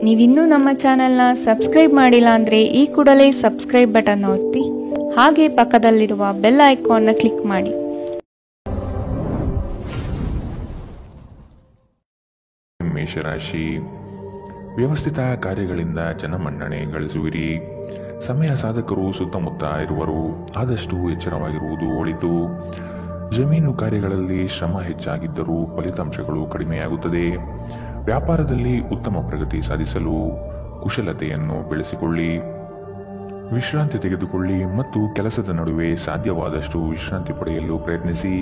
ನೀವಿನ್ನೂ ನಮ್ಮ ಚಾನೆಲ್ನ ಸಬ್ಸ್ಕ್ರೈಬ್ ಮಾಡಿಲ್ಲ ಅಂದರೆ ಈ ಕೂಡಲೇ ಸಬ್ಸ್ಕ್ರೈಬ್ ಬಟನ್ ಒತ್ತಿ ಹಾಗೆ ಪಕ್ಕದಲ್ಲಿರುವ ಬೆಲ್ ಐಕಾನ್ನ ಕ್ಲಿಕ್ ಮಾಡಿ. ಮೇಷರಾಶಿ, ವ್ಯವಸ್ಥಿತ ಕಾರ್ಯಗಳಿಂದ ಜನಮನ್ನಣೆ ಗಳಿಸುವಿರಿ. ಸಮಯ ಸಾಧಕರು ಸುತ್ತಮುತ್ತ ಇರುವರು, ಆದಷ್ಟು ಎಚ್ಚರವಾಗಿರುವುದು ಒಳಿತು. ಜಮೀನು ಕಾರ್ಯಗಳಲ್ಲಿ ಶ್ರಮ ಹೆಚ್ಚಾಗಿದ್ದರೂ ಫಲಿತಾಂಶಗಳು ಕಡಿಮೆಯಾಗುತ್ತದೆ. ವ್ಯಾಪಾರದಲ್ಲಿ ಉತ್ತಮ ಪ್ರಗತಿ ಸಾಧಿಸಲು ಕುಶಲತೆಯನ್ನು ಬೆಳೆಸಿಕೊಳ್ಳಿ. ವಿಶ್ರಾಂತಿ ತೆಗೆದುಕೊಳ್ಳಿ ಮತ್ತು ಕೆಲಸದ ನಡುವೆ ಸಾಧ್ಯವಾದಷ್ಟು ವಿಶ್ರಾಂತಿ ಪಡೆಯಲು ಪ್ರಯತ್ನಿಸಿ.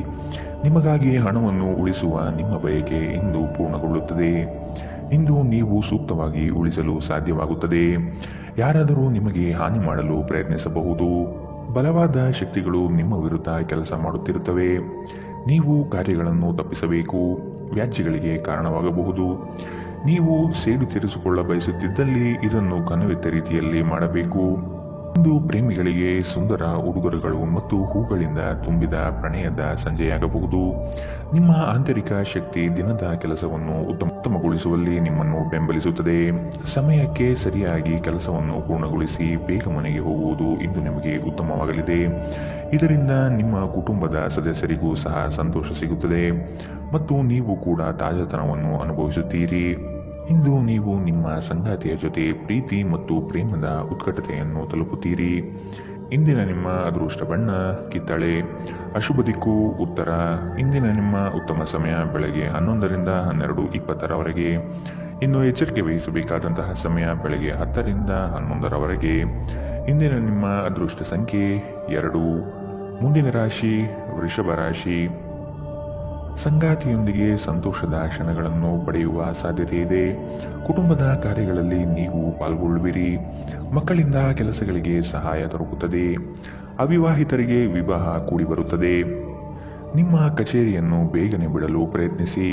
ನಿಮಗಾಗಿ ಹಣವನ್ನು ಉಳಿಸುವ ನಿಮ್ಮ ಬಯಕೆ ಇಂದು ಪೂರ್ಣಗೊಳ್ಳುತ್ತದೆ. ಇಂದು ನೀವು ಸೂಕ್ತವಾಗಿ ಉಳಿಸಲು ಸಾಧ್ಯವಾಗುತ್ತದೆ. ಯಾರಾದರೂ ನಿಮಗೆ ಹಾನಿ ಮಾಡಲು ಪ್ರಯತ್ನಿಸಬಹುದು. ಬಲವಾದ ಶಕ್ತಿಗಳು ನಿಮ್ಮ ವಿರುದ್ಧ ಕೆಲಸ ಮಾಡುತ್ತಿರುತ್ತವೆ. ನೀವು ಕಾರ್ಯಗಳನ್ನು ತಪ್ಪಿಸಬೇಕು. ವ್ಯಾಜ್ಯಗಳಿಗೆ ಕಾರಣವಾಗಬಹುದು. ನೀವು ಸೇಡು ತೀರಿಸಿಕೊಳ್ಳ ಬಯಸುತ್ತಿದ್ದಲ್ಲಿ ಇದನ್ನು ಕನವೆತ್ತ ರೀತಿಯಲ್ಲಿ ಮಾಡಬೇಕು. ಇಂದು ಪ್ರೇಮಿಗಳಿಗೆ ಸುಂದರ ಉಡುಗೊರೆಗಳು ಮತ್ತು ಹೂಗಳಿಂದ ತುಂಬಿದ ಪ್ರಣಯದ ಸಂಜೆಯಾಗಬಹುದು. ನಿಮ್ಮ ಆಂತರಿಕ ಶಕ್ತಿ ದಿನದ ಕೆಲಸವನ್ನು ಉತ್ತಮಗೊಳಿಸುವಲ್ಲಿ ನಿಮ್ಮನ್ನು ಬೆಂಬಲಿಸುತ್ತದೆ. ಸಮಯಕ್ಕೆ ಸರಿಯಾಗಿ ಕೆಲಸವನ್ನು ಪೂರ್ಣಗೊಳಿಸಿ ಬೇಗ ಮನೆಗೆ ಹೋಗುವುದು ಇಂದು ನಿಮಗೆ ಉತ್ತಮವಾಗಲಿದೆ. ಇದರಿಂದ ನಿಮ್ಮ ಕುಟುಂಬದ ಸದಸ್ಯರಿಗೂ ಸಹ ಸಂತೋಷ ಸಿಗುತ್ತದೆ ಮತ್ತು ನೀವು ಕೂಡ ತಾಜಾತನವನ್ನು ಅನುಭವಿಸುತ್ತೀರಿ. ಇಂದು ನೀವು ನಿಮ್ಮ ಸಂಗಾತಿಯ ಜೊತೆ ಪ್ರೀತಿ ಮತ್ತು ಪ್ರೇಮದ ಉತ್ಕಟತೆಯನ್ನು ತಲುಪುತ್ತೀರಿ. ಇಂದಿನ ನಿಮ್ಮ ಅದೃಷ್ಟ ಬಣ್ಣ ಕಿತ್ತಳೆ, ಅಶುಭ ದಿಕ್ಕು ಉತ್ತರ. ಇಂದಿನ ನಿಮ್ಮ ಉತ್ತಮ ಸಮಯ ಬೆಳಗ್ಗೆ 11ರಿಂದ 12:20ರವರೆಗೆ. ಇನ್ನು ಎಚ್ಚರಿಕೆ ವಹಿಸಬೇಕಾದಂತಹ ಸಮಯ ಬೆಳಗ್ಗೆ 10ರಿಂದ 11ರವರೆಗೆ. ಇಂದಿನ ನಿಮ್ಮ ಅದೃಷ್ಟ ಸಂಖ್ಯೆ 2. ಮುಂದಿನ ರಾಶಿ ವೃಷಭ ರಾಶಿ. ಸಂಗಾತಿಯೊಂದಿಗೆ ಸಂತೋಷದ ಕ್ಷಣಗಳನ್ನು ಪಡೆಯುವ ಸಾಧ್ಯತೆ ಇದೆ. ಕುಟುಂಬದ ಕಾರ್ಯಗಳಲ್ಲಿ ನೀವು ಪಾಲ್ಗೊಳ್ಳುವಿರಿ. ಮಕ್ಕಳಿಂದ ಕೆಲಸಗಳಿಗೆ ಸಹಾಯ ದೊರಕುತ್ತದೆ. ಅವಿವಾಹಿತರಿಗೆ ವಿವಾಹ ಕೂಡಿ ಬರುತ್ತದೆ. ನಿಮ್ಮ ಕಚೇರಿಯನ್ನು ಬೇಗನೆ ಬಿಡಲು ಪ್ರಯತ್ನಿಸಿ.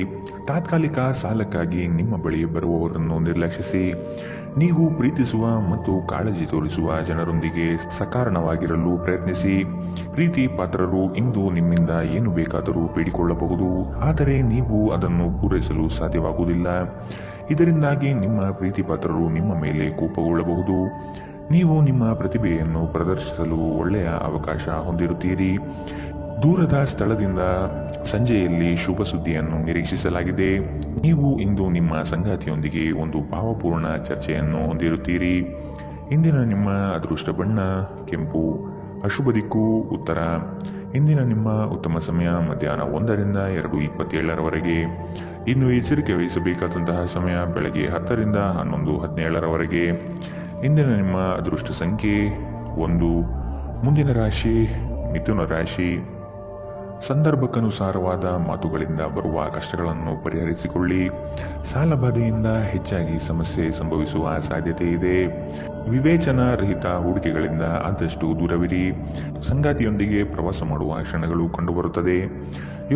ತಾತ್ಕಾಲಿಕ ಸಾಲಕ್ಕಾಗಿ ನಿಮ್ಮ ಬಳಿ ಬರುವವರನ್ನು ನಿರ್ಲಕ್ಷಿಸಿ. ನೀವು ಪ್ರೀತಿಸುವ ಮತ್ತು ಕಾಳಜಿ ತೋರಿಸುವ ಜನರೊಂದಿಗೆ ಸಕಾರಣವಾಗಿರಲು ಪ್ರಯತ್ನಿಸಿ. ಪ್ರೀತಿ ಪಾತ್ರರು ಇಂದು ನಿಮ್ಮಿಂದ ಏನು ಬೇಕಾದರೂ ಬೇಡಿಕೊಳ್ಳಬಹುದು, ಆದರೆ ನೀವು ಅದನ್ನು ಪೂರೈಸಲು ಸಾಧ್ಯವಾಗುವುದಿಲ್ಲ. ಇದರಿಂದಾಗಿ ನಿಮ್ಮ ಪ್ರೀತಿ ಪಾತ್ರರು ನಿಮ್ಮ ಮೇಲೆ ಕೋಪಗೊಳ್ಳಬಹುದು. ನೀವು ನಿಮ್ಮ ಪ್ರತಿಭೆಯನ್ನು ಪ್ರದರ್ಶಿಸಲು ಒಳ್ಳೆಯ ಅವಕಾಶ ಹೊಂದಿರುತ್ತೀರಿ. ದೂರದ ಸ್ಥಳದಿಂದ ಸಂಜೆಯಲ್ಲಿ ಶುಭ ಸುದ್ದಿಯನ್ನು ನಿರೀಕ್ಷಿಸಲಾಗಿದೆ. ನೀವು ಇಂದು ನಿಮ್ಮ ಸಂಗಾತಿಯೊಂದಿಗೆ ಒಂದು ಭಾವಪೂರ್ಣ ಚರ್ಚೆಯನ್ನು ಹೊಂದಿರುತ್ತೀರಿ. ಇಂದಿನ ನಿಮ್ಮ ಅದೃಷ್ಟ ಬಣ್ಣ ಕೆಂಪು, ಅಶುಭ ದಿಕ್ಕು ಉತ್ತರ. ಇಂದಿನ ನಿಮ್ಮ ಉತ್ತಮ ಸಮಯ ಮಧ್ಯಾಹ್ನ 1ರಿಂದ 2:27ರವರೆಗೆ. ಇನ್ನು ಎಚ್ಚರಿಕೆ ವಹಿಸಬೇಕಾದಂತಹ ಸಮಯ ಬೆಳಗ್ಗೆ 10ರಿಂದ 11:17ರವರೆಗೆ. ಇಂದಿನ ನಿಮ್ಮ ಅದೃಷ್ಟ ಸಂಖ್ಯೆ 1. ಮುಂದಿನ ರಾಶಿ ಮಿಥುನ ರಾಶಿ. ಸಂದರ್ಭಕ್ಕನುಸಾರವಾದ ಮಾತುಗಳಿಂದ ಬರುವ ಕಷ್ಟಗಳನ್ನು ಪರಿಹರಿಸಿಕೊಳ್ಳಿ. ಸಾಲಬಾಧೆಯಿಂದ ಹೆಚ್ಚಾಗಿ ಸಮಸ್ಯೆ ಸಂಭವಿಸುವ ಸಾಧ್ಯತೆ ಇದೆ. ವಿವೇಚನಾ ರಹಿತ ಹೂಡಿಕೆಗಳಿಂದ ಆದಷ್ಟು ದೂರವಿರಿ. ಸಂಗಾತಿಯೊಂದಿಗೆ ಪ್ರವಾಸ ಮಾಡುವ ಕ್ಷಣಗಳು ಕಂಡುಬರುತ್ತದೆ.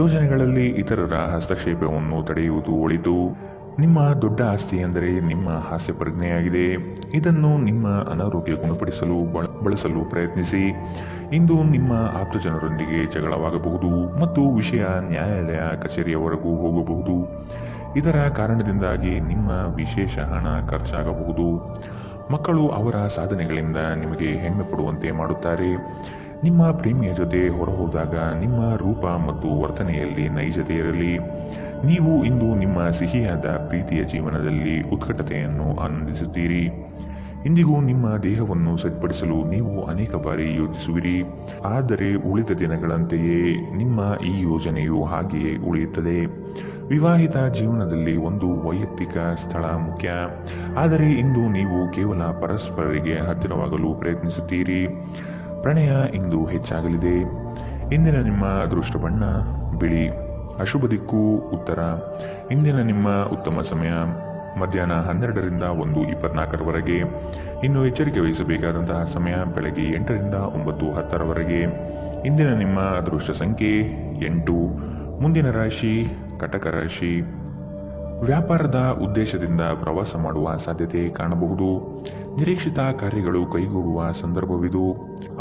ಯೋಜನೆಗಳಲ್ಲಿ ಇತರರ ಹಸ್ತಕ್ಷೇಪವನ್ನು ತಡೆಯುವುದು ಒಳಿತು. ನಿಮ್ಮ ದೊಡ್ಡ ಆಸ್ತಿ ಎಂದರೆ ನಿಮ್ಮ ಹಾಸ್ಯ ಪ್ರಜ್ಞೆಯಾಗಿದೆ. ಇದನ್ನು ನಿಮ್ಮ ಅನಾರೋಗ್ಯ ಗುಣಪಡಿಸಲು ಬಳಸಲು ಪ್ರಯತ್ನಿಸಿ. ಇಂದು ನಿಮ್ಮ ಆಪ್ತ ಜನರೊಂದಿಗೆ ಜಗಳವಾಗಬಹುದು ಮತ್ತು ವಿಷಯ ನ್ಯಾಯಾಲಯ ಕಚೇರಿಯವರೆಗೂ ಹೋಗಬಹುದು. ಇದರ ಕಾರಣದಿಂದಾಗಿ ನಿಮ್ಮ ವಿಶೇಷ ಹಣ ಖರ್ಚಾಗಬಹುದು. ಮಕ್ಕಳು ಅವರ ಸಾಧನೆಗಳಿಂದ ನಿಮಗೆ ಹೆಮ್ಮೆ ಪಡುವಂತೆ ಮಾಡುತ್ತಾರೆ. ನಿಮ್ಮ ಪ್ರೇಮಿಯ ಜೊತೆ ಹೊರಹೋದಾಗ ನಿಮ್ಮ ರೂಪ ಮತ್ತು ವರ್ತನೆಯಲ್ಲಿ ನೈಜತೆ ಇರಲಿ. ನೀವು ಇಂದು ನಿಮ್ಮ ಸಿಹಿಯಾದ ಪ್ರೀತಿಯ ಜೀವನದಲ್ಲಿ ಉತ್ಕಟತೆಯನ್ನು ಆನಂದಿಸುತ್ತೀರಿ. ಇಂದಿಗೂ ನಿಮ್ಮ ದೇಹವನ್ನು ಸರಿಪಡಿಸಲು ನೀವು ಅನೇಕ ಬಾರಿ ಯೋಚಿಸುವಿರಿ. ಆದರೆ ಉಳಿದ ದಿನಗಳಂತೆಯೇ ನಿಮ್ಮ ಈ ಯೋಜನೆಯು ಹಾಗೆಯೇ ಉಳಿಯುತ್ತದೆ. ವಿವಾಹಿತ ಜೀವನದಲ್ಲಿ ಒಂದು ವೈಯಕ್ತಿಕ ಸ್ಥಳ ಮುಖ್ಯ. ಆದರೆ ಇಂದು ನೀವು ಕೇವಲ ಪರಸ್ಪರರಿಗೆ ಹತ್ತಿರವಾಗಲು ಪ್ರಯತ್ನಿಸುತ್ತೀರಿ. ಪ್ರಣಯ ಇಂದು ಹೆಚ್ಚಾಗಲಿದೆ. ಇಂದಿನ ನಿಮ್ಮ ಅದೃಷ್ಟ ಬಣ್ಣ ಬಿಳಿ, ಅಶುಭ ದಿಕ್ಕು ಉತ್ತರ. ಇಂದಿನ ನಿಮ್ಮ ಉತ್ತಮ ಸಮಯ ಮಧ್ಯಾಹ್ನ 12ರಿಂದ 1:24ರವರೆಗೆ. ಇನ್ನು ಎಚ್ಚರಿಕೆ ವಹಿಸಬೇಕಾದಂತಹ ಸಮಯ ಬೆಳಗ್ಗೆ 8ರಿಂದ 9:10ರವರೆಗೆ. ಇಂದಿನ ನಿಮ್ಮ ಅದೃಷ್ಟ ಸಂಖ್ಯೆ 8. ಮುಂದಿನ ರಾಶಿ ಕಟಕ ರಾಶಿ. ವ್ಯಾಪಾರದ ಉದ್ದೇಶದಿಂದ ಪ್ರವಾಸ ಮಾಡುವ ಸಾಧ್ಯತೆ ಕಾಣಬಹುದು. ನಿರೀಕ್ಷಿತ ಕಾರ್ಯಗಳು ಕೈಗೂಡುವ ಸಂದರ್ಭವಿದು.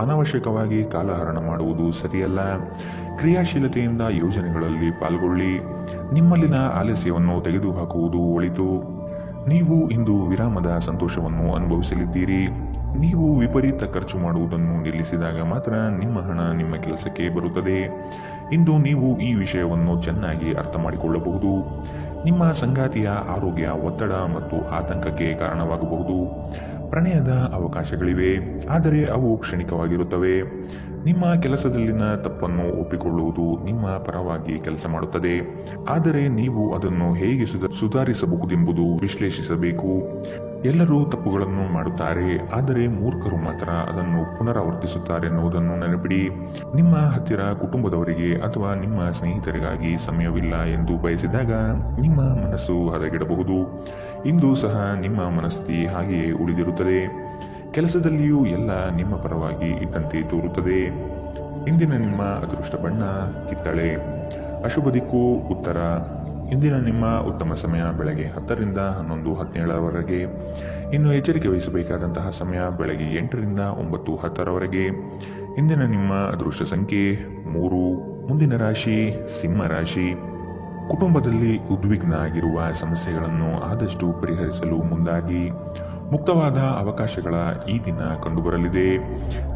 ಅನಾವಶ್ಯಕವಾಗಿ ಕಾಲಹರಣ ಮಾಡುವುದು ಸರಿಯಲ್ಲ. ಕ್ರಿಯಾಶೀಲತೆಯಿಂದ ಯೋಜನೆಗಳಲ್ಲಿ ಪಾಲ್ಗೊಳ್ಳಿ. ನಿಮ್ಮಲ್ಲಿನ ಆಲಸ್ಯವನ್ನು ತೆಗೆದುಹಾಕುವುದು ಒಳಿತು. ನೀವು ಇಂದು ವಿರಾಮದ ಸಂತೋಷವನ್ನು ಅನುಭವಿಸಲಿದ್ದೀರಿ. ನೀವು ವಿಪರೀತ ಖರ್ಚು ಮಾಡುವುದನ್ನು ನಿಲ್ಲಿಸಿದಾಗ ಮಾತ್ರ ನಿಮ್ಮ ಹಣ ನಿಮ್ಮ ಕೆಲಸಕ್ಕೆ ಬರುತ್ತದೆ. ಇಂದು ನೀವು ಈ ವಿಷಯವನ್ನು ಚೆನ್ನಾಗಿ ಅರ್ಥ ಮಾಡಿಕೊಳ್ಳಬಹುದು. ನಿಮ್ಮ ಸಂಗಾತಿಯ ಆರೋಗ್ಯ ಒತ್ತಡ ಮತ್ತು ಆತಂಕಕ್ಕೆ ಕಾರಣವಾಗಬಹುದು. ಪ್ರಣಯದ ಅವಕಾಶಗಳಿವೆ, ಆದರೆ ಅವು ಕ್ಷಣಿಕವಾಗಿರುತ್ತವೆ. ನಿಮ್ಮ ಕೆಲಸದಲ್ಲಿನ ತಪ್ಪನ್ನು ಒಪ್ಪಿಕೊಳ್ಳುವುದು ನಿಮ್ಮ ಪರವಾಗಿ ಕೆಲಸ ಮಾಡುತ್ತದೆ, ಆದರೆ ನೀವು ಅದನ್ನು ಹೇಗೆ ಸುಧಾರಿಸಬಹುದೆಂಬುದು ವಿಶ್ಲೇಷಿಸಬೇಕು. ಎಲ್ಲರೂ ತಪ್ಪುಗಳನ್ನು ಮಾಡುತ್ತಾರೆ, ಆದರೆ ಮೂರ್ಖರು ಮಾತ್ರ ಅದನ್ನು ಪುನರಾವರ್ತಿಸುತ್ತಾರೆ ಎನ್ನುವುದನ್ನು ನೆನಪಿಡಿ. ನಿಮ್ಮ ಹತ್ತಿರ ಕುಟುಂಬದವರಿಗೆ ಅಥವಾ ನಿಮ್ಮ ಸ್ನೇಹಿತರಿಗಾಗಿ ಸಮಯವಿಲ್ಲ ಎಂದು ಬಯಸಿದಾಗ ನಿಮ್ಮ ಮನಸ್ಸು ಹದಗೆಡಬಹುದು. ಇಂದು ಸಹ ನಿಮ್ಮ ಮನಸ್ಥಿತಿ ಹಾಗೆಯೇ ಉಳಿದಿರುತ್ತದೆ. ಕೆಲಸದಲ್ಲಿಯೂ ಎಲ್ಲ ನಿಮ್ಮ ಪರವಾಗಿ ಇದ್ದಂತೆ ತೋರುತ್ತದೆ. ಇಂದಿನ ನಿಮ್ಮ ಅದೃಷ್ಟ ಬಣ್ಣ ಕಿತ್ತಳೆ. ಅಶುಭ ದಿಕ್ಕು ಉತ್ತರ. ಇಂದಿನ ನಿಮ್ಮ ಉತ್ತಮ ಸಮಯ ಬೆಳಗ್ಗೆ 10 ರಿಂದ 11, 17ರವರೆಗೆ. ಇನ್ನು ಎಚ್ಚರಿಕೆ ವಹಿಸಬೇಕಾದಂತಹ ಸಮಯ ಬೆಳಗ್ಗೆ 8 ರಿಂದ 9, 10ರವರೆಗೆ. ಇಂದಿನ ನಿಮ್ಮ ಅದೃಷ್ಟ ಸಂಖ್ಯೆ 3. ಮುಂದಿನ ರಾಶಿ ಸಿಂಹ ರಾಶಿ. ಕುಟುಂಬದಲ್ಲಿ ಉದ್ವಿಗ್ನ ಆಗಿರುವ ಸಮಸ್ಯೆಗಳನ್ನು ಆದಷ್ಟು ಪರಿಹರಿಸಲು ಮುಂದಾಗಿ. ಮುಕ್ತವಾದ ಅವಕಾಶಗಳ ಈ ದಿನ ಕಂಡುಬರಲಿದೆ.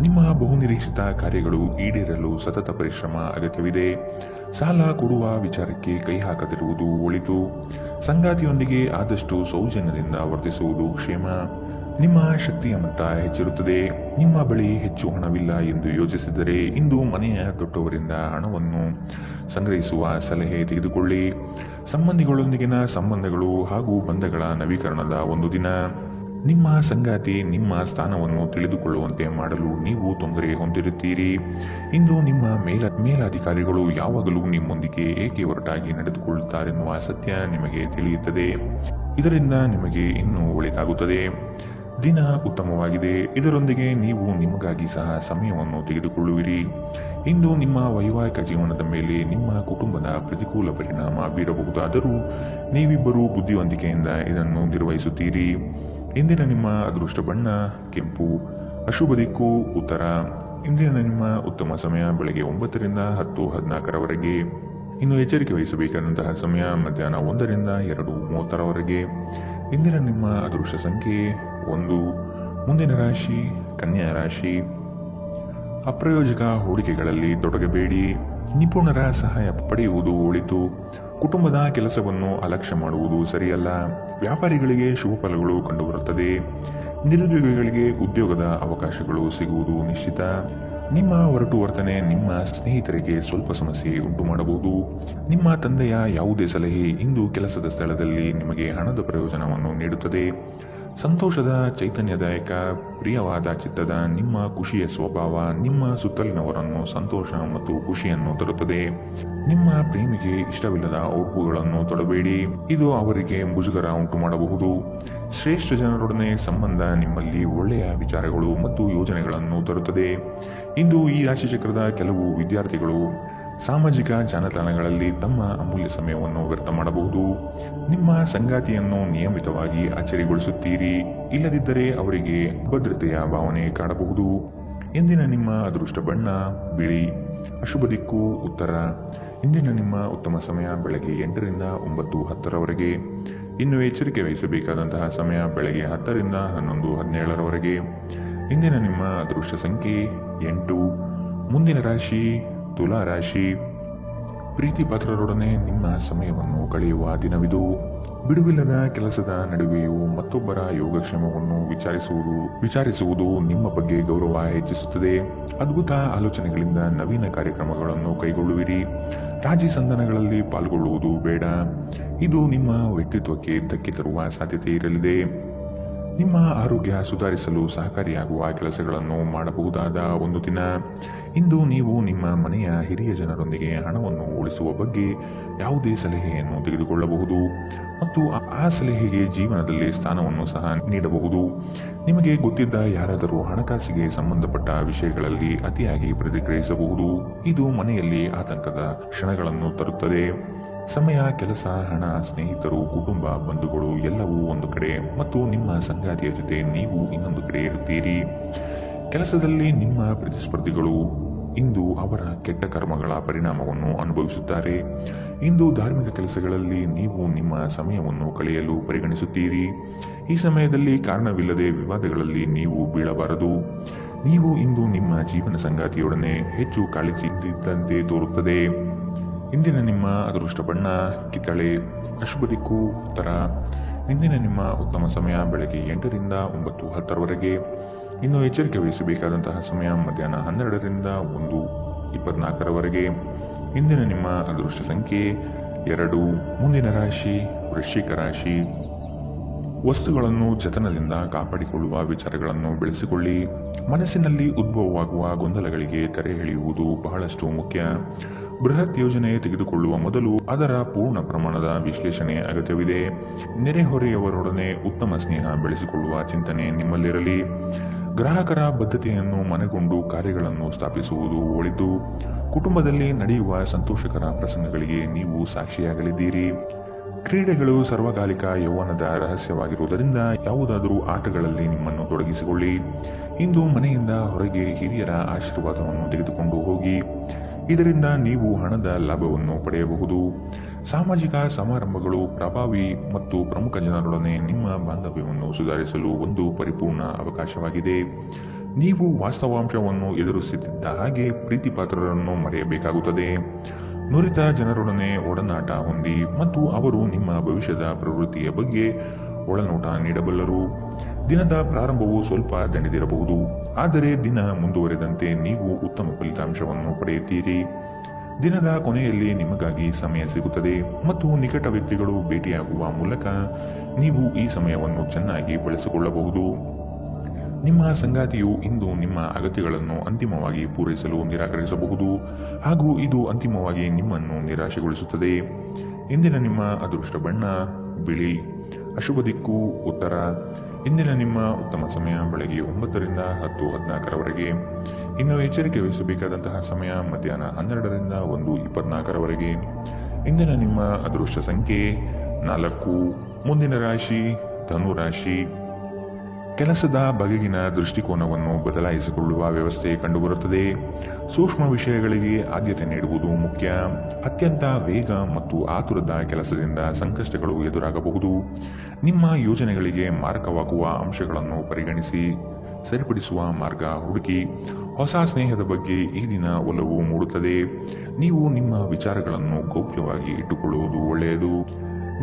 ನಿಮ್ಮ ಬಹುನಿರೀಕ್ಷಿತ ಕಾರ್ಯಗಳು ಈಡೇರಲು ಸತತ ಪರಿಶ್ರಮ ಅಗತ್ಯವಿದೆ. ಸಾಲ ಕೊಡುವ ವಿಚಾರಕ್ಕೆ ಕೈ ಹಾಕದಿರುವುದು ಒಳಿತು. ಸಂಗಾತಿಯೊಂದಿಗೆ ಆದಷ್ಟು ಸೌಜನ್ಯದಿಂದ ವರ್ತಿಸುವುದು ಕ್ಷೇಮ. ನಿಮ್ಮ ಶಕ್ತಿಯ ಮಟ್ಟ ಹೆಚ್ಚಿರುತ್ತದೆ. ನಿಮ್ಮ ಬಳಿ ಹೆಚ್ಚು ಹಣವಿಲ್ಲ ಎಂದು ಯೋಚಿಸಿದರೆ ಇಂದು ಮನೆಯ ದೊಡ್ಡವರಿಂದ ಹಣವನ್ನು ಸಂಗ್ರಹಿಸುವ ಸಲಹೆ ತೆಗೆದುಕೊಳ್ಳಿ. ಸಂಬಂಧಿಗಳೊಂದಿಗಿನ ಸಂಬಂಧಗಳು ಹಾಗೂ ಬಂಧಗಳ ನವೀಕರಣದ ಒಂದು ದಿನ. ನಿಮ್ಮ ಸಂಗಾತಿ ನಿಮ್ಮ ಸ್ಥಾನವನ್ನು ತಿಳಿದುಕೊಳ್ಳುವಂತೆ ಮಾಡಲು ನೀವು ತೊಂದರೆ ಹೊಂದಿರುತ್ತೀರಿ. ಇಂದು ನಿಮ್ಮ ಮೇಲಾಧಿಕಾರಿಗಳು ಯಾವಾಗಲೂ ನಿಮ್ಮೊಂದಿಗೆ ಏಕೆ ಒರಟಾಗಿ ನಡೆದುಕೊಳ್ಳುತ್ತಾರೆನ್ನುವ ಸತ್ಯ ನಿಮಗೆ ತಿಳಿಯುತ್ತದೆ. ಇದರಿಂದ ನಿಮಗೆ ಇನ್ನೂ ಒಳಿತಾಗುತ್ತದೆ. ದಿನ ಉತ್ತಮವಾಗಿದೆ. ಇದರೊಂದಿಗೆ ನೀವು ನಿಮಗಾಗಿ ಸಹ ಸಮಯವನ್ನು ತೆಗೆದುಕೊಳ್ಳುವಿರಿ. ಇಂದು ನಿಮ್ಮ ವೈವಾಹಿಕ ಜೀವನದ ಮೇಲೆ ನಿಮ್ಮ ಕುಟುಂಬದ ಪ್ರತಿಕೂಲ ಪರಿಣಾಮ ಬೀರಬಹುದಾದರೂ ನೀವಿಬ್ಬರೂ ಬುದ್ಧಿವಂತಿಕೆಯಿಂದ ಇದನ್ನು ನಿರ್ವಹಿಸುತ್ತೀರಿ. ಇಂದಿನ ನಿಮ್ಮ ಅದೃಷ್ಟ ಬಣ್ಣ ಕೆಂಪು. ಅಶುಭ ದಿಕ್ಕು ಉತ್ತರ. ಇಂದಿನ ನಿಮ್ಮ ಉತ್ತಮ ಸಮಯ ಬೆಳಗ್ಗೆ 9 ರಿಂದ 10, 14ರವರೆಗೆ. ಇನ್ನು ಎಚ್ಚರಿಕೆ ವಹಿಸಬೇಕಾದಂತಹ ಸಮಯ ಮಧ್ಯಾಹ್ನ 1 ರಿಂದ 2:30ರವರೆಗೆ. ಇಂದಿನ ನಿಮ್ಮ ಅದೃಷ್ಟ ಸಂಖ್ಯೆ 1. ಮುಂದಿನ ರಾಶಿ ಕನ್ಯಾ ರಾಶಿ. ಅಪ್ರಯೋಜಕ ಹೂಡಿಕೆಗಳಲ್ಲಿ ತೊಡಗಬೇಡಿ. ನಿಪುಣರ ಸಹಾಯ ಪಡೆಯುವುದು ಒಳಿತು. ಕುಟುಂಬದ ಕೆಲಸವನ್ನು ಅಲಕ್ಷ್ಯ ಮಾಡುವುದು ಸರಿಯಲ್ಲ. ವ್ಯಾಪಾರಿಗಳಿಗೆ ಶುಭ ಫಲಗಳು ಕಂಡುಬರುತ್ತದೆ. ನಿರುದ್ಯೋಗಿಗಳಿಗೆ ಉದ್ಯೋಗದ ಅವಕಾಶಗಳು ಸಿಗುವುದು ನಿಶ್ಚಿತ. ನಿಮ್ಮ ಒರಟು ವರ್ತನೆ ನಿಮ್ಮ ಸ್ನೇಹಿತರಿಗೆ ಸ್ವಲ್ಪ ಸಮಸ್ಯೆ ಉಂಟು ಮಾಡಬಹುದು. ನಿಮ್ಮ ತಂದೆಯ ಯಾವುದೇ ಸಲಹೆ ಇಂದು ಕೆಲಸದ ಸ್ಥಳದಲ್ಲಿ ನಿಮಗೆ ಹಣದ ಪ್ರಯೋಜನವನ್ನು ನೀಡುತ್ತದೆ. ಸಂತೋಷದ ಚೈತನ್ಯದಾಯಕ ಪ್ರಿಯವಾದ ಚಿತ್ತದ ನಿಮ್ಮ ಖುಷಿಯ ಸ್ವಭಾವ ನಿಮ್ಮ ಸುತ್ತಲಿನವರನ್ನು ಸಂತೋಷ ಮತ್ತು ಖುಷಿಯನ್ನು ತರುತ್ತದೆ. ನಿಮ್ಮ ಪ್ರೇಮಿಗೆ ಇಷ್ಟವಿಲ್ಲದ ಉಡುಪುಗಳನ್ನು ತೊಡಬೇಡಿ. ಇದು ಅವರಿಗೆ ಮುಜುಗರ ಉಂಟು ಮಾಡಬಹುದು. ಶ್ರೇಷ್ಠ ಜನರೊಡನೆ ಸಂಬಂಧ ನಿಮ್ಮಲ್ಲಿ ಒಳ್ಳೆಯ ವಿಚಾರಗಳು ಮತ್ತು ಯೋಜನೆಗಳನ್ನು ತರುತ್ತದೆ. ಇಂದು ಈ ರಾಶಿಚಕ್ರದ ಕೆಲವು ವಿದ್ಯಾರ್ಥಿಗಳು ಸಾಮಾಜಿಕ ಜಾಲತಾಣಗಳಲ್ಲಿ ತಮ್ಮ ಅಮೂಲ್ಯ ಸಮಯವನ್ನು ವ್ಯರ್ಥ ಮಾಡಬಹುದು. ನಿಮ್ಮ ಸಂಗಾತಿಯನ್ನು ನಿಯಮಿತವಾಗಿ ಅಚ್ಚರಿಗೊಳಿಸುತ್ತೀರಿ. ಇಲ್ಲದಿದ್ದರೆ ಅವರಿಗೆ ಅಭದ್ರತೆಯ ಭಾವನೆ ಕಾಡಬಹುದು. ಇಂದಿನ ನಿಮ್ಮ ಅದೃಷ್ಟ ಬಣ್ಣ ಬಿಳಿ. ಅಶುಭ ದಿಕ್ಕು ಉತ್ತರ. ಇಂದಿನ ನಿಮ್ಮ ಉತ್ತಮ ಸಮಯ ಬೆಳಗ್ಗೆ 8 ರಿಂದ 9, 10ರವರೆಗೆ. ಇನ್ನು ಎಚ್ಚರಿಕೆ ವಹಿಸಬೇಕಾದಂತಹ ಸಮಯ ಬೆಳಗ್ಗೆ 10 ರಿಂದ 11, 17ರವರೆಗೆ. ಇಂದಿನ ನಿಮ್ಮ ಅದೃಷ್ಟ ಸಂಖ್ಯೆ 8. ಮುಂದಿನ ರಾಶಿ ತುಲಾ ರಾಶಿ. ಪ್ರೀತಿ ಪಾತ್ರರೊಡನೆ ನಿಮ್ಮ ಸಮಯವನ್ನು ಕಳೆಯುವ ದಿನವಿದು. ಬಿಡುವಿಲ್ಲದ ಕೆಲಸದ ನಡುವೆಯೂ ಮತ್ತೊಬ್ಬರ ಯೋಗಕ್ಷೇಮವನ್ನು ವಿಚಾರಿಸುವುದು ನಿಮ್ಮ ಬಗ್ಗೆ ಗೌರವ ಹೆಚ್ಚಿಸುತ್ತದೆ. ಅದ್ಭುತ ಆಲೋಚನೆಗಳಿಂದ ನವೀನ ಕಾರ್ಯಕ್ರಮಗಳನ್ನು ಕೈಗೊಳ್ಳುವಿರಿ. ರಾಜಿ ಸಂಧಾನಗಳಲ್ಲಿ ಪಾಲ್ಗೊಳ್ಳುವುದು ಬೇಡ. ಇದು ನಿಮ್ಮ ವ್ಯಕ್ತಿತ್ವಕ್ಕೆ ಧಕ್ಕೆ ತರುವ ಸಾಧ್ಯತೆ ಇರಲಿದೆ. ನಿಮ್ಮ ಆರೋಗ್ಯ ಸುಧಾರಿಸಲು ಸಹಕಾರಿಯಾಗುವ ಕೆಲಸಗಳನ್ನು ಮಾಡಬಹುದಾದ ಒಂದು ದಿನ. ಇಂದು ನೀವು ನಿಮ್ಮ ಮನೆಯ ಹಿರಿಯ ಜನರೊಂದಿಗೆ ಹಣವನ್ನು ಉಳಿಸುವ ಬಗ್ಗೆ ಯಾವುದೇ ಸಲಹೆಯನ್ನು ತೆಗೆದುಕೊಳ್ಳಬಹುದು ಮತ್ತು ಆ ಸಲಹೆಗೆ ಜೀವನದಲ್ಲಿ ಸ್ಥಾನವನ್ನು ಸಹ ನೀಡಬಹುದು. ನಿಮಗೆ ಗೊತ್ತಿದ್ದ ಯಾರಾದರೂ ಹಣಕಾಸಿಗೆ ಸಂಬಂಧಪಟ್ಟ ವಿಷಯಗಳಲ್ಲಿ ಅತಿಯಾಗಿ ಪ್ರತಿಕ್ರಿಯಿಸಬಹುದು. ಇದು ಮನೆಯಲ್ಲಿ ಆತಂಕದ ಕ್ಷಣಗಳನ್ನು ತರುತ್ತದೆ. ಸಮಯ, ಕೆಲಸ, ಹಣ, ಸ್ನೇಹಿತರು, ಕುಟುಂಬ, ಬಂಧುಗಳು ಎಲ್ಲವೂ ಒಂದು ಕಡೆ ಮತ್ತು ನಿಮ್ಮ ಸಂಗಾತಿಯ ಜೊತೆ ನೀವು ಇನ್ನೊಂದು ಕಡೆ ಇರುತ್ತೀರಿ. ಕೆಲಸದಲ್ಲಿ ನಿಮ್ಮ ಪ್ರತಿಸ್ಪರ್ಧಿಗಳು ಇಂದು ಅವರ ಕೆಟ್ಟ ಕರ್ಮಗಳ ಪರಿಣಾಮವನ್ನು ಅನುಭವಿಸುತ್ತಾರೆ. ಇಂದು ಧಾರ್ಮಿಕ ಕೆಲಸಗಳಲ್ಲಿ ನೀವು ನಿಮ್ಮ ಸಮಯವನ್ನು ಕಳೆಯಲು ಪರಿಗಣಿಸುತ್ತೀರಿ. ಈ ಸಮಯದಲ್ಲಿ ಕಾರಣವಿಲ್ಲದೆ ವಿವಾದಗಳಲ್ಲಿ ನೀವು ಬೀಳಬಾರದು. ನೀವು ಇಂದು ನಿಮ್ಮ ಜೀವನ ಸಂಗಾತಿಯೊಡನೆ ಹೆಚ್ಚು ಕಾಳಜಿಯಿದ್ದಂತೆ ತೋರುತ್ತದೆ. ಇಂದಿನ ನಿಮ್ಮ ಅದೃಷ್ಟ ಬಣ್ಣ ಕಿತ್ತಳೆ. ಅಶುಭ ದಿಕ್ಕು ಉತ್ತರ. ಇಂದಿನ ನಿಮ್ಮ ಉತ್ತಮ ಸಮಯ ಬೆಳಗ್ಗೆ 8 ರಿಂದ 9:10 ಇನ್ನು ಎಚ್ಚರಿಕೆ ವಹಿಸಬೇಕಾದಂತಹ ಸಮಯ ಮಧ್ಯಾಹ್ನ 12 ರಿಂದ 1:24 ಇಂದಿನ ನಿಮ್ಮ ಅದೃಷ್ಟ ಸಂಖ್ಯೆ 2. ಮುಂದಿನ ರಾಶಿ ವೃಶ್ಚಿಕ ರಾಶಿ. ವಸ್ತುಗಳನ್ನು ಜತನದಿಂದ ಕಾಪಾಡಿಕೊಳ್ಳುವ ವಿಚಾರಗಳನ್ನು ಬೆಳೆಸಿಕೊಳ್ಳಿ. ಮನಸ್ಸಿನಲ್ಲಿ ಉದ್ಭವವಾಗುವ ಗೊಂದಲಗಳಿಗೆ ತೆರೆ ಎಳೆಯುವುದು ಬಹಳಷ್ಟು ಮುಖ್ಯ. ಬೃಹತ್ ಯೋಜನೆ ತೆಗೆದುಕೊಳ್ಳುವ ಮೊದಲು ಅದರ ಪೂರ್ಣ ಪ್ರಮಾಣದ ವಿಶ್ಲೇಷಣೆ ಅಗತ್ಯವಿದೆ. ನೆರೆಹೊರೆಯವರೊಡನೆ ಉತ್ತಮ ಸ್ನೇಹ ಬೆಳೆಸಿಕೊಳ್ಳುವ ಚಿಂತನೆ ನಿಮ್ಮಲ್ಲಿರಲಿ. ಗ್ರಾಹಕರ ಬದ್ಧತೆಯನ್ನು ಮನಗೊಂಡು ಕಾರ್ಯಗಳನ್ನು ಸ್ಥಾಪಿಸುವುದು ಒಳಿತು. ಕುಟುಂಬದಲ್ಲಿ ನಡೆಯುವ ಸಂತೋಷಕರ ಪ್ರಸಂಗಗಳಿಗೆ ನೀವು ಸಾಕ್ಷಿಯಾಗಲಿದ್ದೀರಿ. ಕ್ರೀಡೆಗಳು ಸರ್ವಕಾಲಿಕ ಯೌವನದ ರಹಸ್ಯವಾಗಿರುವುದರಿಂದ ಯಾವುದಾದರೂ ಆಟಗಳಲ್ಲಿ ನಿಮ್ಮನ್ನು ತೊಡಗಿಸಿಕೊಳ್ಳಿ. ಇಂದು ಮನೆಯಿಂದ ಹೊರಗೆ ಹಿರಿಯರ ಆಶೀರ್ವಾದವನ್ನು ತೆಗೆದುಕೊಂಡು ಹೋಗಿ. ಇದರಿಂದ ನೀವು ಹಣದ ಲಾಭವನ್ನು ಪಡೆಯಬಹುದು. ಸಾಮಾಜಿಕ ಸಮಾರಂಭಗಳು ಪ್ರಭಾವಿ ಮತ್ತು ಪ್ರಮುಖ ಜನರೊಡನೆ ನಿಮ್ಮ ಬಾಂಧವ್ಯವನ್ನು ಸುಧಾರಿಸಲು ಒಂದು ಪರಿಪೂರ್ಣ ಅವಕಾಶವಾಗಿದೆ. ನೀವು ವಾಸ್ತವಾಂಶವನ್ನು ಎದುರಿಸುತ್ತಿದ್ದ ಹಾಗೆ ಪ್ರೀತಿಪಾತ್ರರನ್ನು ಮರೆಯಬೇಕಾಗುತ್ತದೆ. ನುರಿತ ಜನರೊಡನೆ ಒಡನಾಟ ಹೊಂದಿ ಮತ್ತು ಅವರು ನಿಮ್ಮ ಭವಿಷ್ಯದ ಪ್ರವೃತ್ತಿಯ ಬಗ್ಗೆ ಒಳನೋಟ ನೀಡಬಲ್ಲರು. ದಿನದ ಪ್ರಾರಂಭವು ಸ್ವಲ್ಪ ದಣಿದಿರಬಹುದು, ಆದರೆ ದಿನ ಮುಂದುವರೆದಂತೆ ನೀವು ಉತ್ತಮ ಫಲಿತಾಂಶವನ್ನು ಪಡೆಯುತ್ತೀರಿ. ದಿನದ ಕೊನೆಯಲ್ಲಿ ನಿಮಗಾಗಿ ಸಮಯ ಸಿಗುತ್ತದೆ ಮತ್ತು ನಿಕಟ ವ್ಯಕ್ತಿಗಳು ಭೇಟಿಯಾಗುವ ಮೂಲಕ ನೀವು ಈ ಸಮಯವನ್ನು ಚೆನ್ನಾಗಿ ಬಳಸಿಕೊಳ್ಳಬಹುದು. ನಿಮ್ಮ ಸಂಗಾತಿಯು ಇಂದು ನಿಮ್ಮ ಅಗತ್ಯಗಳನ್ನು ಅಂತಿಮವಾಗಿ ಪೂರೈಸಲು ನಿರಾಕರಿಸಬಹುದು ಹಾಗೂ ಇದು ಅಂತಿಮವಾಗಿ ನಿಮ್ಮನ್ನು ನಿರಾಶೆಗೊಳಿಸುತ್ತದೆ. ಇಂದಿನ ನಿಮ್ಮ ಅದೃಷ್ಟ ಬಣ್ಣ ಬಿಳಿ. ಅಶುಭ ದಿಕ್ಕು ಉತ್ತರ. ಇಂದಿನ ನಿಮ್ಮ ಉತ್ತಮ ಸಮಯ ಬೆಳಗ್ಗೆ 9 ರಿಂದ 10:14 ಇನ್ನು ಎಚ್ಚರಿಕೆ ವಹಿಸಬೇಕಾದಂತಹ ಸಮಯ ಮಧ್ಯಾಹ್ನ 12 ರಿಂದ 1:24 ಇಂದಿನ ನಿಮ್ಮ ಅದೃಷ್ಟ ಸಂಖ್ಯೆ 4. ಮುಂದಿನ ರಾಶಿ ಧನು ರಾಶಿ. ಕೆಲಸದ ಬಗೆಗಿನ ದೃಷ್ಟಿಕೋನವನ್ನು ಬದಲಾಯಿಸಿಕೊಳ್ಳುವ ವ್ಯವಸ್ಥೆ ಕಂಡುಬರುತ್ತದೆ. ಸೂಕ್ಷ್ಮ ವಿಷಯಗಳಿಗೆ ಆದ್ಯತೆ ನೀಡುವುದು ಮುಖ್ಯ. ಅತ್ಯಂತ ವೇಗ ಮತ್ತು ಆತುರದ ಕೆಲಸದಿಂದ ಸಂಕಷ್ಟಗಳು ಎದುರಾಗಬಹುದು. ನಿಮ್ಮ ಯೋಜನೆಗಳಿಗೆ ಮಾರಕವಾಗುವ ಅಂಶಗಳನ್ನು ಪರಿಗಣಿಸಿ ಸರಿಪಡಿಸುವ ಮಾರ್ಗ ಹುಡುಕಿ. ಹೊಸ ಸ್ನೇಹದ ಬಗ್ಗೆ ಈ ದಿನ ಒಲವು ಮೂಡುತ್ತದೆ. ನೀವು ನಿಮ್ಮ ವಿಚಾರಗಳನ್ನು ಗೌಪ್ಯವಾಗಿ ಇಟ್ಟುಕೊಳ್ಳುವುದು ಒಳ್ಳೆಯದು.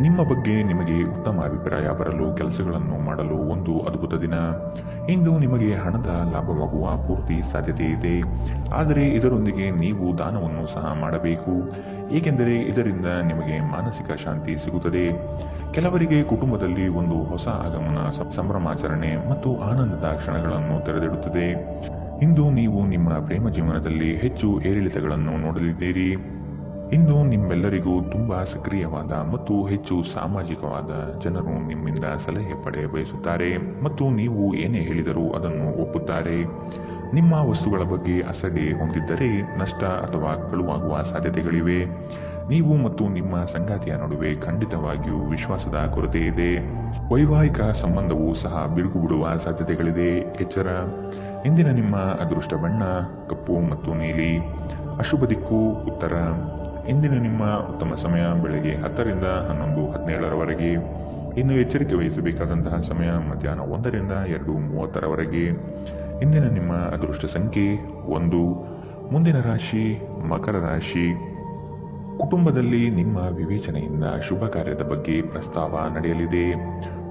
ನಿಮ್ಮ ಬಗ್ಗೆ ನಿಮಗೆ ಉತ್ತಮ ಅಭಿಪ್ರಾಯ ಬರಲು ಕೆಲಸಗಳನ್ನು ಮಾಡಲು ಒಂದು ಅದ್ಭುತ ದಿನ. ಇಂದು ನಿಮಗೆ ಹಣದ ಲಾಭವಾಗುವ ಪೂರ್ತಿ ಸಾಧ್ಯತೆ ಇದೆ, ಆದರೆ ಇದರೊಂದಿಗೆ ನೀವು ದಾನವನ್ನು ಸಹ ಮಾಡಬೇಕು, ಏಕೆಂದರೆ ಇದರಿಂದ ನಿಮಗೆ ಮಾನಸಿಕ ಶಾಂತಿ ಸಿಗುತ್ತದೆ. ಕೆಲವರಿಗೆ ಕುಟುಂಬದಲ್ಲಿ ಒಂದು ಹೊಸ ಆಗಮನ ಸಂಭ್ರಮಾಚರಣೆ ಮತ್ತು ಆನಂದದ ಕ್ಷಣಗಳನ್ನು ತೆರೆದಿಡುತ್ತದೆ. ಇಂದು ನೀವು ನಿಮ್ಮ ಪ್ರೇಮ ಜೀವನದಲ್ಲಿ ಹೆಚ್ಚು ಏರಿಳಿತಗಳನ್ನು ನೋಡಲಿದ್ದೀರಿ. ಇಂದು ನಿಮ್ಮೆಲ್ಲರಿಗೂ ತುಂಬಾ ಸಕ್ರಿಯವಾದ ಮತ್ತು ಹೆಚ್ಚು ಸಾಮಾಜಿಕವಾದ ಜನರು ನಿಮ್ಮಿಂದ ಸಲಹೆ ಪಡೆಯ ಬಯಸುತ್ತಾರೆ ಮತ್ತು ನೀವು ಏನೇ ಹೇಳಿದರೂ ಅದನ್ನು ಒಪ್ಪುತ್ತಾರೆ. ನಿಮ್ಮ ವಸ್ತುಗಳ ಬಗ್ಗೆ ಅಸಡ್ಡೆ ಹೊಂದಿದ್ದರೆ ನಷ್ಟ ಅಥವಾ ಕಳುವಾಗುವ ಸಾಧ್ಯತೆಗಳಿವೆ. ನೀವು ಮತ್ತು ನಿಮ್ಮ ಸಂಗಾತಿಯ ನಡುವೆ ಖಂಡಿತವಾಗಿಯೂ ವಿಶ್ವಾಸದ ಕೊರತೆ ಇದೆ. ವೈವಾಹಿಕ ಸಂಬಂಧವೂ ಸಹ ಬಿರುಕು ಬಿಡುವ ಸಾಧ್ಯತೆಗಳಿದೆ. ಎಚ್ಚರ. ಇಂದಿನ ನಿಮ್ಮ ಅದೃಷ್ಟ ಬಣ್ಣ ಕಪ್ಪು ಮತ್ತು ನೀಲಿ. ಅಶುಭ ದಿಕ್ಕು ಉತ್ತರ. ಇಂದಿನ ನಿಮ್ಮ ಉತ್ತಮ ಸಮಯ ಬೆಳಗ್ಗೆ 10 ರಿಂದ 11:17 ಇನ್ನು ಎಚ್ಚರಿಕೆ ವಹಿಸಬೇಕಾದಂತಹ ಸಮಯ ಮಧ್ಯಾಹ್ನ 1 ರಿಂದ 2:30 ಇಂದಿನ ನಿಮ್ಮ ಅದೃಷ್ಟ ಸಂಖ್ಯೆ 1. ಮುಂದಿನ ರಾಶಿ ಮಕರ ರಾಶಿ. ಕುಟುಂಬದಲ್ಲಿ ನಿಮ್ಮ ವಿವೇಚನೆಯಿಂದ ಶುಭ ಕಾರ್ಯದ ಬಗ್ಗೆ ಪ್ರಸ್ತಾವ ನಡೆಯಲಿದೆ.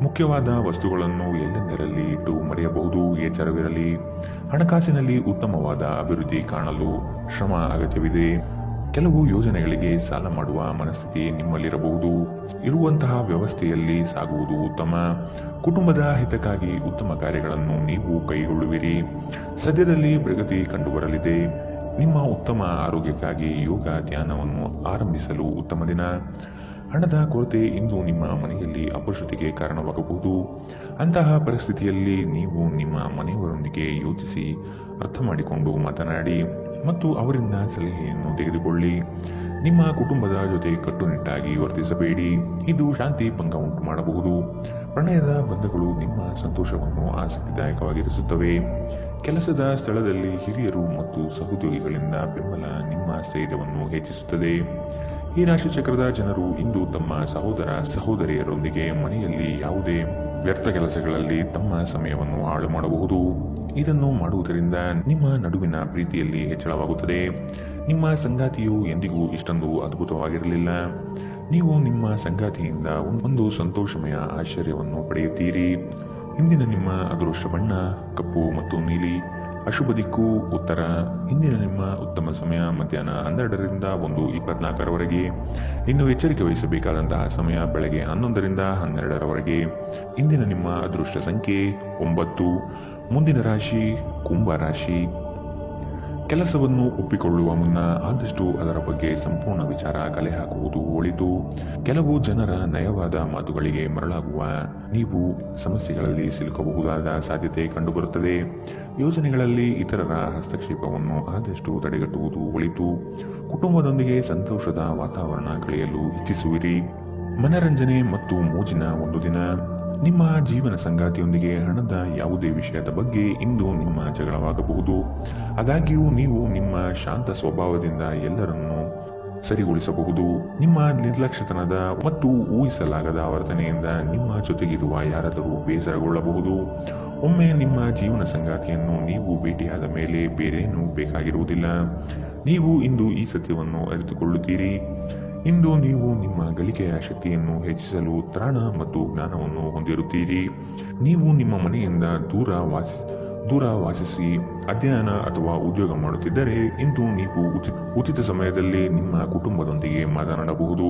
ಮುಖ್ಯವಾದ ವಸ್ತುಗಳನ್ನು ಎಲ್ಲೆಂದರಲ್ಲಿ ಇಟ್ಟು ಮರೆಯಬಹುದು. ಎಚ್ಚರವಿರಲಿ. ಹಣಕಾಸಿನಲ್ಲಿ ಉತ್ತಮವಾದ ಅಭಿವೃದ್ಧಿ ಕಾಣಲು ಶ್ರಮ ಅಗತ್ಯವಿದೆ. ಕೆಲವು ಯೋಜನೆಗಳಿಗೆ ಸಾಲ ಮಾಡುವ ಮನಸ್ಥಿತಿ ನಿಮ್ಮಲ್ಲಿರಬಹುದು. ಇರುವಂತಹ ವ್ಯವಸ್ಥೆಯಲ್ಲಿ ಸಾಗುವುದು ಉತ್ತಮ. ಕುಟುಂಬದ ಹಿತಕ್ಕಾಗಿ ಉತ್ತಮ ಕಾರ್ಯಗಳನ್ನು ನೀವು ಕೈಗೊಳ್ಳುವಿರಿ. ಸದ್ಯದಲ್ಲಿ ಪ್ರಗತಿ ಕಂಡುಬರಲಿದೆ. ನಿಮ್ಮ ಉತ್ತಮ ಆರೋಗ್ಯಕ್ಕಾಗಿ ಯೋಗ ಧ್ಯಾನವನ್ನು ಆರಂಭಿಸಲು ಉತ್ತಮ ದಿನ. ಹಣದ ಕೊರತೆ ಇಂದು ನಿಮ್ಮ ಮನೆಯಲ್ಲಿ ಅಪಶೃತಿಗೆ ಕಾರಣವಾಗಬಹುದು. ಅಂತಹ ಪರಿಸ್ಥಿತಿಯಲ್ಲಿ ನೀವು ನಿಮ್ಮ ಮನೆಯವರೊಂದಿಗೆ ಯೋಚಿಸಿ ಅರ್ಥ ಮಾಡಿಕೊಂಡು ಮಾತನಾಡಿ ಮತ್ತು ಅವರಿಂದ ಸಲಹೆಯನ್ನು ತೆಗೆದುಕೊಳ್ಳಿ. ನಿಮ್ಮ ಕುಟುಂಬದ ಜೊತೆ ಕಟ್ಟುನಿಟ್ಟಾಗಿ ವರ್ತಿಸಬೇಡಿ. ಇದು ಶಾಂತಿ ಭಂಗ ಉಂಟು ಮಾಡಬಹುದು. ಪ್ರಣಯದ ಬಂಧಗಳು ನಿಮ್ಮ ಸಂತೋಷವನ್ನು ಆಸಕ್ತಿದಾಯಕವಾಗಿರಿಸುತ್ತವೆ. ಕೆಲಸದ ಸ್ಥಳದಲ್ಲಿ ಹಿರಿಯರು ಮತ್ತು ಸಹೋದ್ಯೋಗಿಗಳಿಂದ ಬೆಂಬಲ ನಿಮ್ಮ ಸ್ಥೈರ್ಯವನ್ನು ಹೆಚ್ಚಿಸುತ್ತದೆ. ಈ ರಾಶಿಚಕ್ರದ ಜನರು ಇಂದು ತಮ್ಮ ಸಹೋದರಿಯರೊಂದಿಗೆ ಮನೆಯಲ್ಲಿ ಯಾವುದೇ ವ್ಯರ್ಥ ಕೆಲಸಗಳಲ್ಲಿ ತಮ್ಮ ಸಮಯವನ್ನು ಹಾಳು ಮಾಡಬಹುದು. ಇದನ್ನು ಮಾಡುವುದರಿಂದ ನಿಮ್ಮ ನಡುವಿನ ಪ್ರೀತಿಯಲ್ಲಿ ಹೆಚ್ಚಳವಾಗುತ್ತದೆ. ನಿಮ್ಮ ಸಂಗಾತಿಯು ಎಂದಿಗೂ ಇಷ್ಟೊಂದು ಅದ್ಭುತವಾಗಿರಲಿಲ್ಲ. ನೀವು ನಿಮ್ಮ ಸಂಗಾತಿಯಿಂದ ಒಂದು ಸಂತೋಷಮಯ ಆಶ್ಚರ್ಯವನ್ನು ಪಡೆಯುತ್ತೀರಿ. ಇಂದಿನ ನಿಮ್ಮ ಅದೃಷ್ಟ ಬಣ್ಣ ಕಪ್ಪು ಮತ್ತು ನೀಲಿ. ಅಶುಭ ದಿಕ್ಕು ಉತ್ತರ. ಇಂದಿನ ನಿಮ್ಮ ಉತ್ತಮ ಸಮಯ ಮಧ್ಯಾಹ್ನ 12ರಿಂದ 1:24ರವರೆಗೆ. ಇನ್ನು ಎಚ್ಚರಿಕೆ ವಹಿಸಬೇಕಾದಂತಹ ಸಮಯ ಬೆಳಗ್ಗೆ 11ರಿಂದ 12ರವರೆಗೆ. ಇಂದಿನ ನಿಮ್ಮ ಅದೃಷ್ಟ ಸಂಖ್ಯೆ 9. ಮುಂದಿನ ರಾಶಿ ಕುಂಭ ರಾಶಿ. ಕೆಲಸವನ್ನು ಒಪ್ಪಿಕೊಳ್ಳುವ ಮುನ್ನ ಆದಷ್ಟು ಅದರ ಬಗ್ಗೆ ಸಂಪೂರ್ಣ ವಿಚಾರ ಕಲೆ ಹಾಕುವುದು ಒಳಿತು. ಕೆಲವು ಜನರ ನಯವಾದ ಮಾತುಗಳಿಗೆ ಮರಳಾಗುವ ನೀವು ಸಮಸ್ಯೆಗಳಲ್ಲಿ ಸಿಲುಕಬಹುದಾದ ಸಾಧ್ಯತೆ ಕಂಡುಬರುತ್ತದೆ. ಯೋಜನೆಗಳಲ್ಲಿ ಇತರರ ಹಸ್ತಕ್ಷೇಪವನ್ನು ಆದಷ್ಟು ತಡೆಗಟ್ಟುವುದು ಒಳಿತು. ಕುಟುಂಬದೊಂದಿಗೆ ಸಂತೋಷದ ವಾತಾವರಣ ಕಳೆಯಲು ಇಚ್ಛಿಸುವಿರಿ. ಮನರಂಜನೆ ಮತ್ತು ಮೋಜಿನ ಒಂದು ದಿನ. ನಿಮ್ಮ ಜೀವನ ಸಂಗಾತಿಯೊಂದಿಗೆ ಹಣದ ಯಾವುದೇ ವಿಷಯದ ಬಗ್ಗೆ ಇಂದು ನಿಮ್ಮ ಜಗಳವಾಗಬಹುದು. ಆದಾಗ್ಯೂ ನೀವು ನಿಮ್ಮ ಶಾಂತ ಸ್ವಭಾವದಿಂದ ಎಲ್ಲರನ್ನೂ ಸರಿಗೊಳಿಸಬಹುದು. ನಿಮ್ಮ ನಿರ್ಲಕ್ಷ್ಯತನದ ಮತ್ತು ಊಹಿಸಲಾಗದ ವರ್ತನೆಯಿಂದ ನಿಮ್ಮ ಜೊತೆಗಿರುವ ಯಾರಾದರೂ ಬೇಸರಗೊಳ್ಳಬಹುದು. ಒಮ್ಮೆ ನಿಮ್ಮ ಜೀವನ ಸಂಗಾತಿಯನ್ನು ನೀವು ಭೇಟಿಯಾದ ಮೇಲೆ ಬೇರೇನೂ ಬೇಕಾಗಿರುವುದಿಲ್ಲ. ನೀವು ಇಂದು ಈ ಸತ್ಯವನ್ನು ಅರಿತುಕೊಳ್ಳುತ್ತೀರಿ. ಇಂದು ನೀವು ನಿಮ್ಮ ಗಳಿಕೆಯ ಶಕ್ತಿಯನ್ನು ಹೆಚ್ಚಿಸಲು ತ್ರಾಣ ಮತ್ತು ಜ್ಞಾನವನ್ನು ಹೊಂದಿರುತ್ತೀರಿ. ನೀವು ನಿಮ್ಮ ಮನೆಯಿಂದ ದೂರ ವಾಸಿಸಿ ಅಧ್ಯಯನ ಅಥವಾ ಉದ್ಯೋಗ ಮಾಡುತ್ತಿದ್ದರೆ ಇಂದು ನೀವು ಉಚಿತ ಸಮಯದಲ್ಲಿ ನಿಮ್ಮ ಕುಟುಂಬದೊಂದಿಗೆ ಮಾತನಾಡಬಹುದು.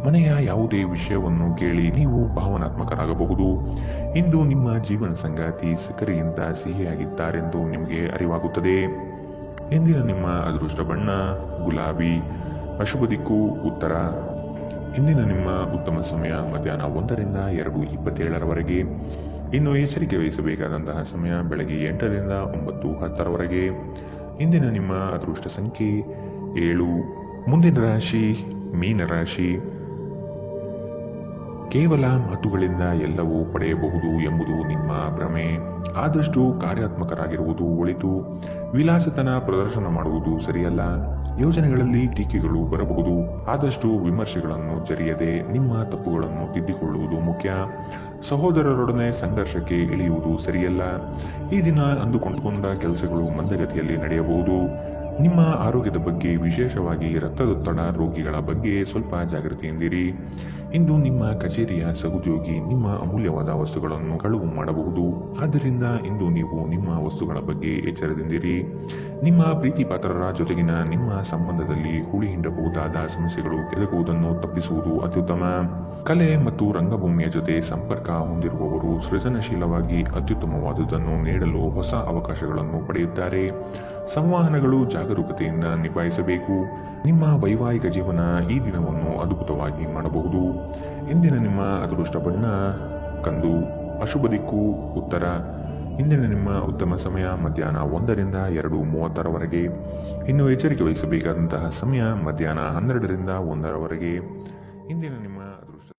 ಮನೆಯ ಯಾವುದೇ ವಿಷಯವನ್ನು ಕೇಳಿ ನೀವು ಭಾವನಾತ್ಮಕರಾಗಬಹುದು. ಇಂದು ನಿಮ್ಮ ಜೀವನ ಸಂಗಾತಿ ಸಕ್ಕರೆಗಿಂತ ಸಿಹಿಯಾಗಿದ್ದಾರೆಂದು ನಿಮಗೆ ಅರಿವಾಗುತ್ತದೆ. ಇಂದಿನ ನಿಮ್ಮ ಅದೃಷ್ಟ ಬಣ್ಣ ಗುಲಾಬಿ. ಅಶುಭ ದಿಕ್ಕು ಉತ್ತರ. ಇಂದಿನ ನಿಮ್ಮ ಉತ್ತಮ ಸಮಯ ಮಧ್ಯಾಹ್ನ 1ರಿಂದ 2:27ರವರೆಗೆ. ಇನ್ನು ಎಚ್ಚರಿಕೆ ವಹಿಸಬೇಕಾದಂತಹ ಸಮಯ ಬೆಳಗ್ಗೆ 8ರಿಂದ 9:10ರವರೆಗೆ. ಇಂದಿನ ನಿಮ್ಮ ಅದೃಷ್ಟ ಸಂಖ್ಯೆ 7. ಮುಂದಿನ ರಾಶಿ ಮೀನರಾಶಿ. ಕೇವಲ ಮಾತುಗಳಿಂದ ಎಲ್ಲವೂ ಪಡೆಯಬಹುದು ಎಂಬುದು ನಿಮ್ಮ ಭ್ರಮೆ. ಆದಷ್ಟು ಕಾರ್ಯಾತ್ಮಕರಾಗಿರುವುದು ಒಳಿತು. ವಿಲಾಸತನ ಪ್ರದರ್ಶನ ಮಾಡುವುದು ಸರಿಯಲ್ಲ. ಯೋಜನೆಗಳಲ್ಲಿ ಟೀಕೆಗಳು ಬರಬಹುದು. ಆದಷ್ಟು ವಿಮರ್ಶೆಗಳನ್ನು ಜರಿಯದೆ ನಿಮ್ಮ ತಪ್ಪುಗಳನ್ನು ತಿದ್ದಿಕೊಳ್ಳುವುದು ಮುಖ್ಯ. ಸಹೋದರರೊಡನೆ ಸಂಘರ್ಷಕ್ಕೆ ಇಳಿಯುವುದು ಸರಿಯಲ್ಲ. ಈ ದಿನ ಅಂದುಕೊಂಡ ಕೆಲಸಗಳು ಮಂದಗತಿಯಲ್ಲಿ ನಡೆಯಬಹುದು. ನಿಮ್ಮ ಆರೋಗ್ಯದ ಬಗ್ಗೆ, ವಿಶೇಷವಾಗಿ ರಕ್ತದೊತ್ತಡ ರೋಗಿಗಳ ಬಗ್ಗೆ ಸ್ವಲ್ಪ ಜಾಗೃತಿಯಿಂದಿರಿ. ಇಂದು ನಿಮ್ಮ ಕಚೇರಿಯ ಸಹೋದ್ಯೋಗಿ ನಿಮ್ಮ ಅಮೂಲ್ಯವಾದ ವಸ್ತುಗಳನ್ನು ಕಳುವು ಮಾಡಬಹುದು. ಆದ್ದರಿಂದ ಇಂದು ನೀವು ನಿಮ್ಮ ವಸ್ತುಗಳ ಬಗ್ಗೆ ಎಚ್ಚರದಿಂದಿರಿ. ನಿಮ್ಮ ಪ್ರೀತಿ ಪಾತ್ರರ ಜೊತೆಗಿನ ನಿಮ್ಮ ಸಂಬಂಧದಲ್ಲಿ ಹುಳಿ ಹಿಂಡಬಹುದಾದ ಸಮಸ್ಯೆಗಳು ಎದುಗುವುದನ್ನು ತಪ್ಪಿಸುವುದು ಅತ್ಯುತ್ತಮ. ಕಲೆ ಮತ್ತು ರಂಗಭೂಮಿಯ ಜೊತೆ ಸಂಪರ್ಕ ಹೊಂದಿರುವವರು ಸೃಜನಶೀಲವಾಗಿ ಅತ್ಯುತ್ತಮವಾದುದನ್ನು ನೀಡಲು ಹೊಸ ಅವಕಾಶಗಳನ್ನು ಪಡೆಯುತ್ತಾರೆ. ಸಂವಹನಗಳು ಜಾಗರೂಕತೆಯಿಂದ ನಿಭಾಯಿಸಬೇಕು. ನಿಮ್ಮ ವೈವಾಹಿಕ ಜೀವನ ಈ ದಿನವನ್ನು ಅದ್ಭುತವಾಗಿ ಮಾಡಬಹುದು. ಇಂದಿನ ನಿಮ್ಮ ಅದೃಷ್ಟ ಬಣ್ಣ ಕಂದು. ಅಶುಭ ದಿಕ್ಕು ಉತ್ತರ. ಇಂದಿನ ನಿಮ್ಮ ಉತ್ತಮ ಸಮಯ ಮಧ್ಯಾಹ್ನ 1ರಿಂದ 2:30ರವರೆಗೆ. ಇನ್ನು ಎಚ್ಚರಿಕೆ ವಹಿಸಬೇಕಾದಂತಹ ಸಮಯ ಮಧ್ಯಾಹ್ನ 12ರಿಂದ 1ರವರೆಗೆ. ಇಂದಿನ ನಿಮ್ಮ